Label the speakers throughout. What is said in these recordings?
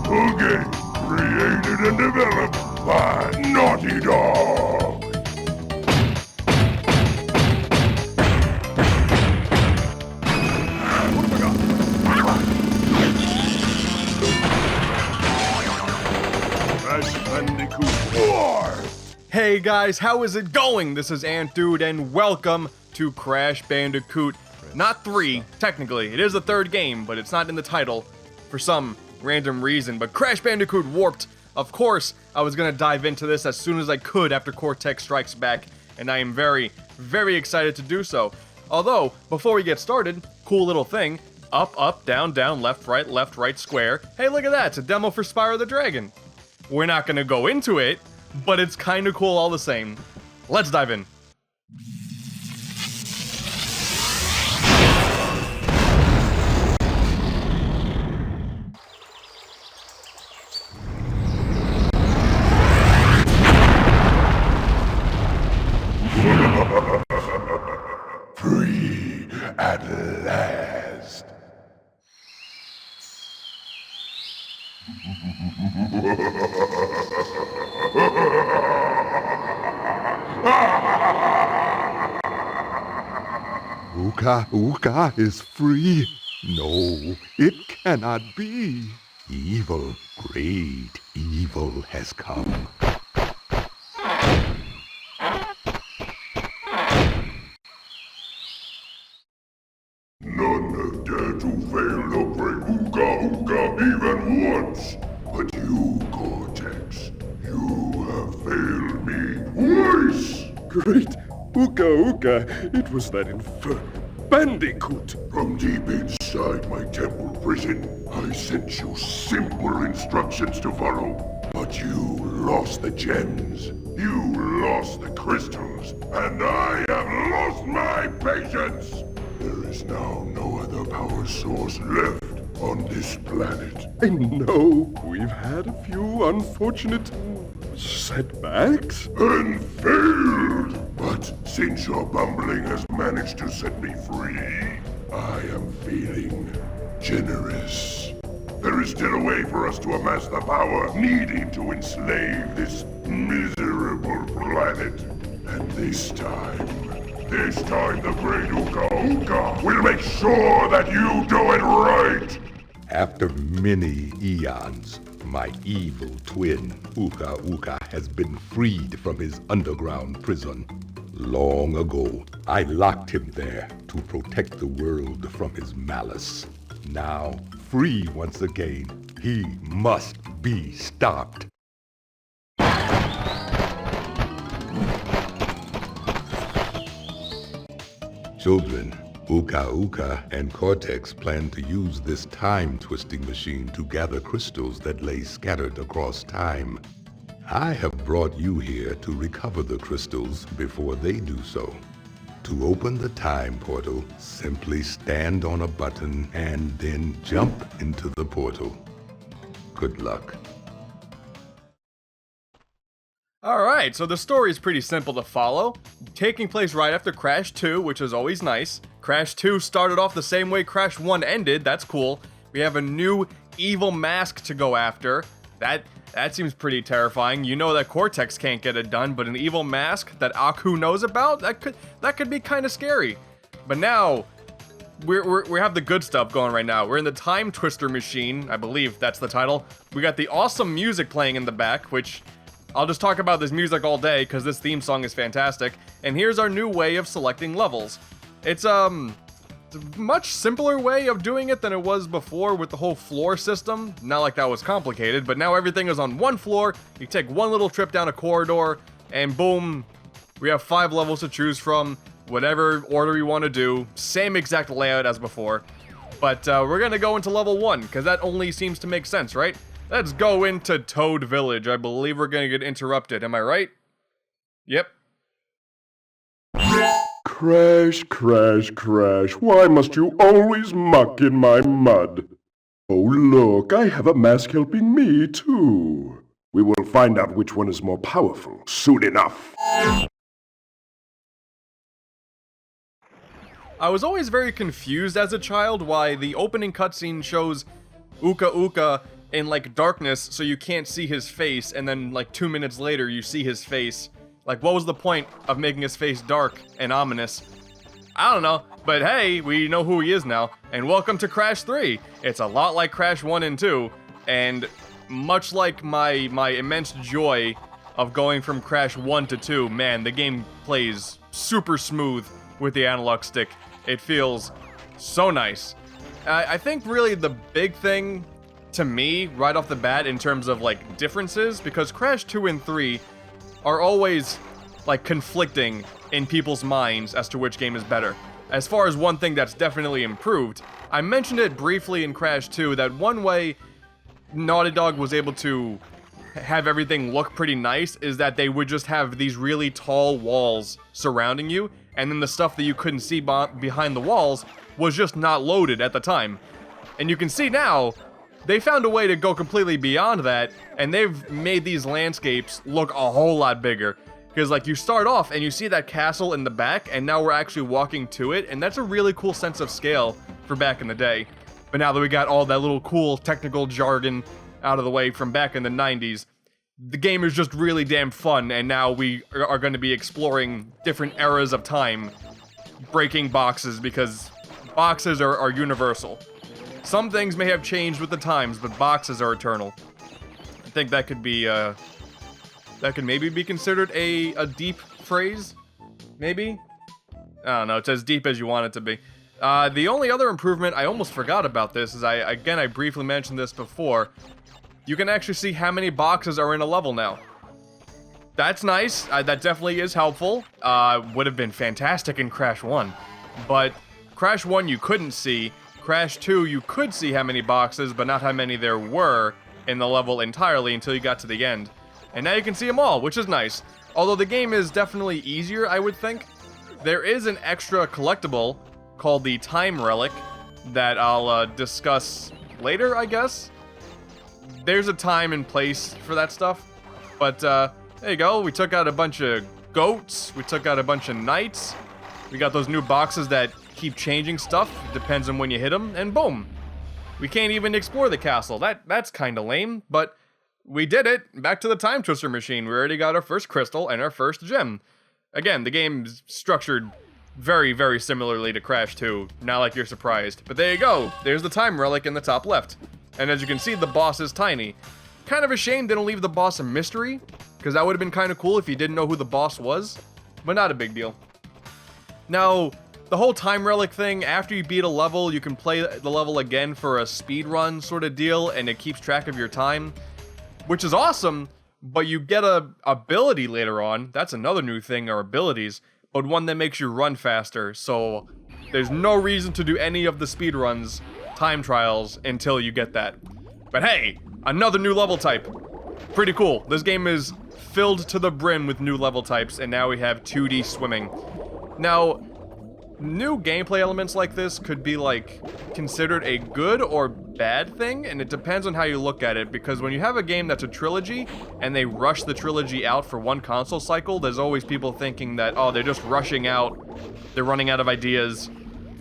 Speaker 1: A game created and developed by Naughty Dog. What have I got? Crash Bandicoot 4!
Speaker 2: Hey guys, how is it going? This is AntDude and welcome to Crash Bandicoot. Not 3, technically. It is the third game, but it's not in the title for some random reason. But Crash Bandicoot Warped, of course, I was gonna dive into this as soon as I could after Cortex Strikes Back, and I am very, very excited to do so. Although, before we get started, cool little thing, up, down, left, right, square. Hey, look at that, it's a demo for Spyro the Dragon. We're not gonna go into it, but it's kinda cool all the same. Let's dive in.
Speaker 1: Free at last.
Speaker 3: Uka is free. No, it cannot be. Evil, great evil has come.
Speaker 1: None have dared to fail to break Uka even once. But you, Cortex, you have failed me twice.
Speaker 4: Great Uka, it was that infernal Bandicoot.
Speaker 1: From deep inside my temple prison, I sent you simple instructions to follow. But you lost the gems, you lost the crystals, and I have lost my patience. There is now no other power source left on this planet.
Speaker 4: I know we've had a few unfortunate setbacks.
Speaker 1: And failed! But since your bumbling has managed to set me free, I am feeling generous. There is still a way for us to amass the power needed to enslave this miserable planet. And this time the great Uka will make sure that you do it right!
Speaker 3: After many eons, my evil twin, Uka, has been freed from his underground prison. Long ago, I locked him there to protect the world from his malice. Now, free once again, he must be stopped. Children, Uka and Cortex plan to use this time-twisting machine to gather crystals that lay scattered across time. I have brought you here to recover the crystals before they do so. To open the time portal, simply stand on a button and then jump into the portal. Good luck.
Speaker 2: Alright, so the story is pretty simple to follow. Taking place right after Crash 2, which is always nice. Crash 2 started off the same way Crash 1 ended, that's cool. We have a new evil mask to go after. That seems pretty terrifying. You know that Cortex can't get it done, but an evil mask that Aku knows about? That could be kind of scary. But now, we have the good stuff going right now. We're in the Time Twister machine, I believe that's the title. We got the awesome music playing in the back, which I'll just talk about this music all day because this theme song is fantastic. And here's our new way of selecting levels. It's a much simpler way of doing it than it was before with the whole floor system. Not like that was complicated, but now everything is on one floor. You take one little trip down a corridor, and boom, we have 5 levels to choose from. Whatever order you want to do. Same exact layout as before. But we're gonna go into level 1, because that only seems to make sense, right? Let's go into Toad Village. I believe we're gonna get interrupted, am I right? Yep.
Speaker 4: Crash, why must you always muck in my mud? Oh look, I have a mask helping me too. We will find out which one is more powerful soon enough.
Speaker 2: I was always very confused as a child why the opening cutscene shows Uka in like darkness so you can't see his face, and then like 2 minutes later you see his face. Like, what was the point of making his face dark and ominous? I don't know, but hey, we know who he is now. And welcome to Crash 3. It's a lot like Crash 1 and 2, and much like my immense joy of going from Crash 1 to 2, man, the game plays super smooth with the analog stick. It feels so nice. I think really the big thing to me right off the bat in terms of like differences, because Crash 2 and 3 are always like conflicting in people's minds as to which game is better. As far as one thing that's definitely improved, I mentioned it briefly in Crash 2 that one way Naughty Dog was able to have everything look pretty nice is that they would just have these really tall walls surrounding you, and then the stuff that you couldn't see behind the walls was just not loaded at the time. And you can see now, they found a way to go completely beyond that, and they've made these landscapes look a whole lot bigger. Because like you start off and you see that castle in the back, and now we're actually walking to it, and that's a really cool sense of scale for back in the day. But now that we got all that little cool technical jargon out of the way from back in the 90s, the game is just really damn fun, and now we are going to be exploring different eras of time, breaking boxes, because boxes are universal. Some things may have changed with the times, but boxes are eternal. I think that could be, that could maybe be considered a deep phrase? Maybe? I don't know, it's as deep as you want it to be. The only other improvement, I almost forgot about this, is I briefly mentioned this before. You can actually see how many boxes are in a level now. That's nice, that definitely is helpful. Would have been fantastic in Crash 1. But Crash 1 you couldn't see. Crash 2 you could see how many boxes, but not how many there were in the level entirely until you got to the end. And now you can see them all, which is nice. Although the game is definitely easier, I would think. There is an extra collectible called the Time Relic that I'll discuss later, I guess. There's a time and place for that stuff. But there you go, we took out a bunch of goats, we took out a bunch of knights, we got those new boxes that keep changing stuff, it depends on when you hit them, and boom. We can't even explore the castle, that's kinda lame, but we did it. Back to the Time Twister machine. We already got our first crystal and our first gem. Again, the game's structured very, very similarly to Crash 2. Not like you're surprised. But there you go. There's the Time Relic in the top left. And as you can see, the boss is tiny. Kind of a shame they don't leave the boss a mystery, because that would have been kind of cool if you didn't know who the boss was. But not a big deal. Now, the whole Time Relic thing, after you beat a level, you can play the level again for a speed run sort of deal, and it keeps track of your time. Which is awesome, but you get a ability later on. That's another new thing, are abilities, but one that makes you run faster. So there's no reason to do any of the speedruns, time trials, until you get that. But hey, another new level type. Pretty cool. This game is filled to the brim with new level types, and now we have 2D swimming. Now, new gameplay elements like this could be like considered a good or bad thing, and it depends on how you look at it, because when you have a game that's a trilogy and they rush the trilogy out for one console cycle, there's always people thinking that, oh, they're just rushing out, they're running out of ideas,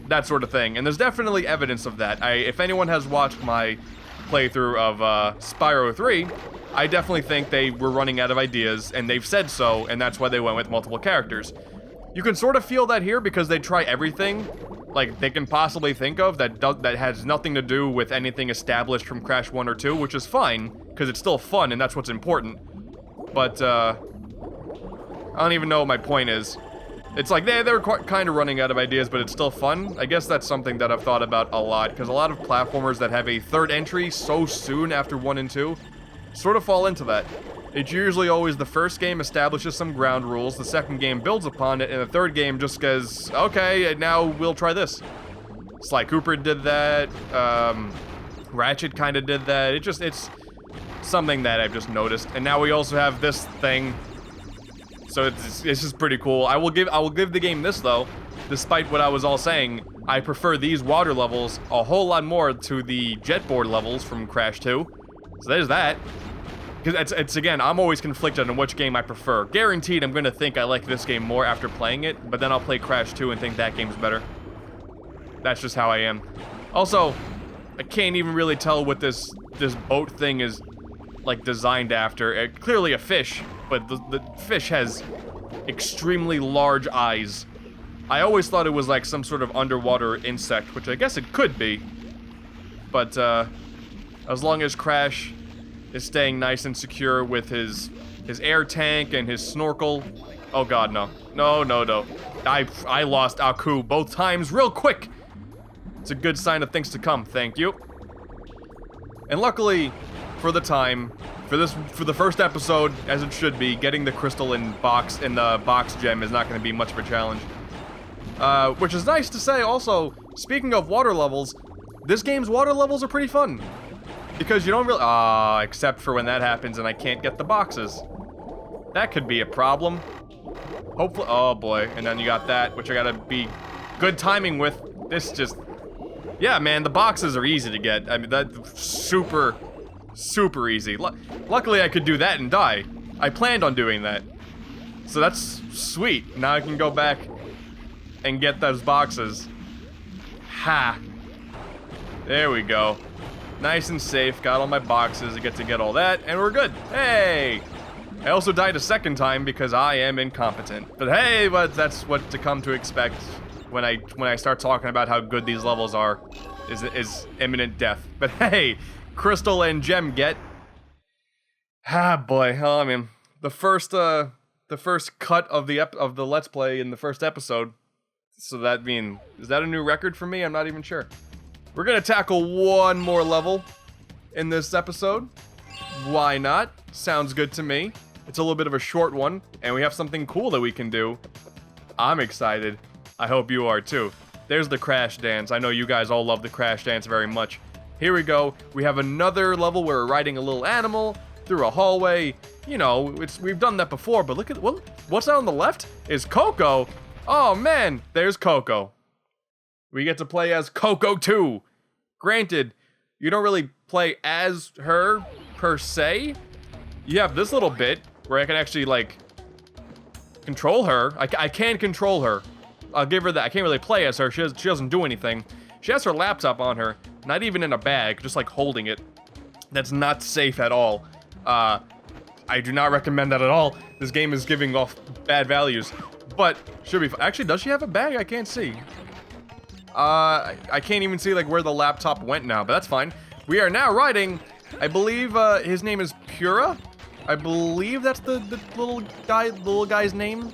Speaker 2: that sort of thing. And there's definitely evidence of that. If anyone has watched my playthrough of Spyro 3, I definitely think they were running out of ideas, and they've said so, and that's why they went with multiple characters. You can sort of feel that here because they try everything like they can possibly think of that has nothing to do with anything established from Crash 1 or 2, which is fine, because it's still fun and that's what's important. But, I don't even know what my point is. It's like, they're kind of running out of ideas, but it's still fun. I guess that's something that I've thought about a lot, because a lot of platformers that have a third entry so soon after 1 and 2 sort of fall into that. It's usually always the first game establishes some ground rules, the second game builds upon it, and the third game just goes, okay, now we'll try this. Sly Cooper did that, Ratchet kind of did that. It's something that I've just noticed. And now we also have this thing, so it's just pretty cool. I will give the game this though, despite what I was all saying, I prefer these water levels a whole lot more to the jetboard levels from Crash 2. So there's that. Because it's again, I'm always conflicted on which game I prefer. Guaranteed I'm going to think I like this game more after playing it, but then I'll play Crash 2 and think that game's better. That's just how I am. Also, I can't even really tell what this boat thing is, like, designed after. Clearly a fish, but the fish has extremely large eyes. I always thought it was like some sort of underwater insect, which I guess it could be. But, as long as Crash is staying nice and secure with his air tank and his snorkel... Oh god, no. No. I lost Aku both times real quick! It's a good sign of things to come, thank you. And luckily, for the time, for the first episode, as it should be, getting the crystal in the box gem is not going to be much of a challenge. Which is nice to say also, speaking of water levels, this game's water levels are pretty fun. Because you don't really... except for when that happens and I can't get the boxes. That could be a problem. Hopefully... Oh boy, and then you got that, which I gotta be good timing with. This just... Yeah, man, the boxes are easy to get. I mean, that's super easy. Luckily, I could do that and die. I planned on doing that. So that's sweet. Now I can go back and get those boxes. Ha! There we go. Nice and safe. Got all my boxes. I get to get all that, and we're good. Hey! I also died a second time because I am incompetent. But hey, that's what to come to expect when I start talking about how good these levels are, is imminent death. But hey, crystal and gem get. Ah boy, oh, I mean, the first cut of the Let's Play in the first episode. So that mean, is that a new record for me? I'm not even sure. We're gonna tackle one more level in this episode. Why not? Sounds good to me. It's a little bit of a short one, and we have something cool that we can do. I'm excited. I hope you are too. There's the Crash Dance. I know you guys all love the Crash Dance very much. Here we go. We have another level where we're riding a little animal through a hallway. You know, we've done that before, but look at what's that on the left? Is Coco. Oh man, there's Coco. We get to play as Coco too. Granted, you don't really play as her per se. You have this little bit where I can actually like control her. I can control her. I'll give her that. I can't really play as her. She doesn't do anything. She has her laptop on her, not even in a bag, just like holding it. That's not safe at all. I do not recommend that at all. This game is giving off bad values, but should be. Actually, does she have a bag? I can't see. I can't even see like where the laptop went now, but that's fine. We are now riding. I believe his name is Pura. I believe that's the little guy's name.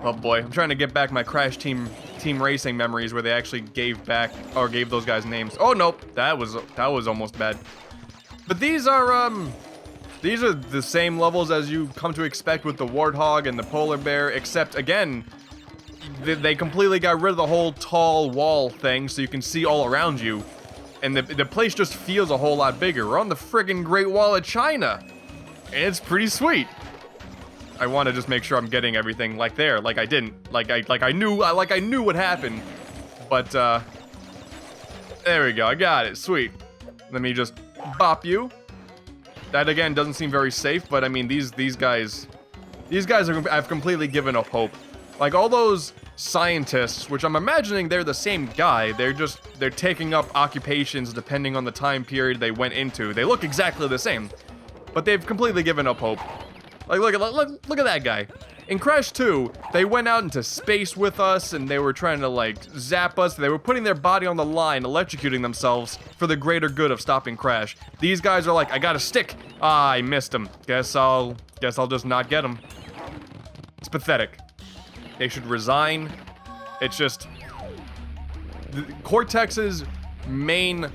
Speaker 2: Oh boy, I'm trying to get back my Crash Team Racing memories where they actually gave those guys names. Oh nope, that was almost bad. But these are the same levels as you come to expect with the Warthog and the Polar Bear, except again, they completely got rid of the whole tall wall thing, so you can see all around you, and the place just feels a whole lot bigger. We're on the friggin' Great Wall of China, and it's pretty sweet. I want to just make sure I'm getting everything like there, like I didn't, like I knew what happened, but there we go. I got it. Sweet. Let me just bop you. That again doesn't seem very safe, but I mean these guys have completely given up hope. Like all those scientists, which I'm imagining they're the same guy. They're taking up occupations depending on the time period they went into. They look exactly the same, but they've completely given up hope. Like, look at that guy. In Crash 2, they went out into space with us, and they were trying to, like, zap us. They were putting their body on the line, electrocuting themselves for the greater good of stopping Crash. These guys are like, I got a stick. Ah, I missed him. Guess I'll just not get him. It's pathetic. They should resign. It's just... Cortex's main...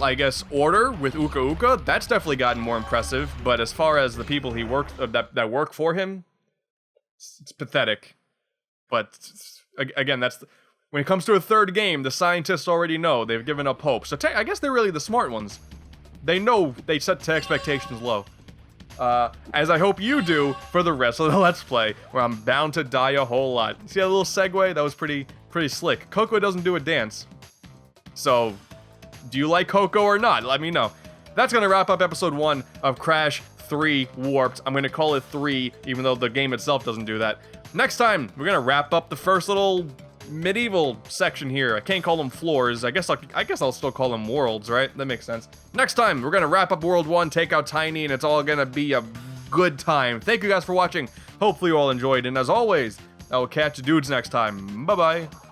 Speaker 2: I guess order with Uka Uka, that's definitely gotten more impressive, but as far as the people he worked that work for him, it's pathetic. But again, when it comes to a third game, the scientists already know they've given up hope. So I guess they're really the smart ones. They know they set the expectations low. As I hope you do for the rest of the Let's Play, where I'm bound to die a whole lot. See that little segue? That was pretty slick. Coco doesn't do a dance, so. Do you like Coco or not? Let me know. That's going to wrap up episode 1 of Crash 3 Warped. I'm going to call it 3, even though the game itself doesn't do that. Next time, we're going to wrap up the first little medieval section here. I can't call them floors. I guess I'll still call them worlds, right? That makes sense. Next time, we're gonna wrap up World 1, take out Tiny, and it's all gonna be a good time. Thank you guys for watching. Hopefully you all enjoyed, and as always, I will catch you dudes next time. Bye-bye.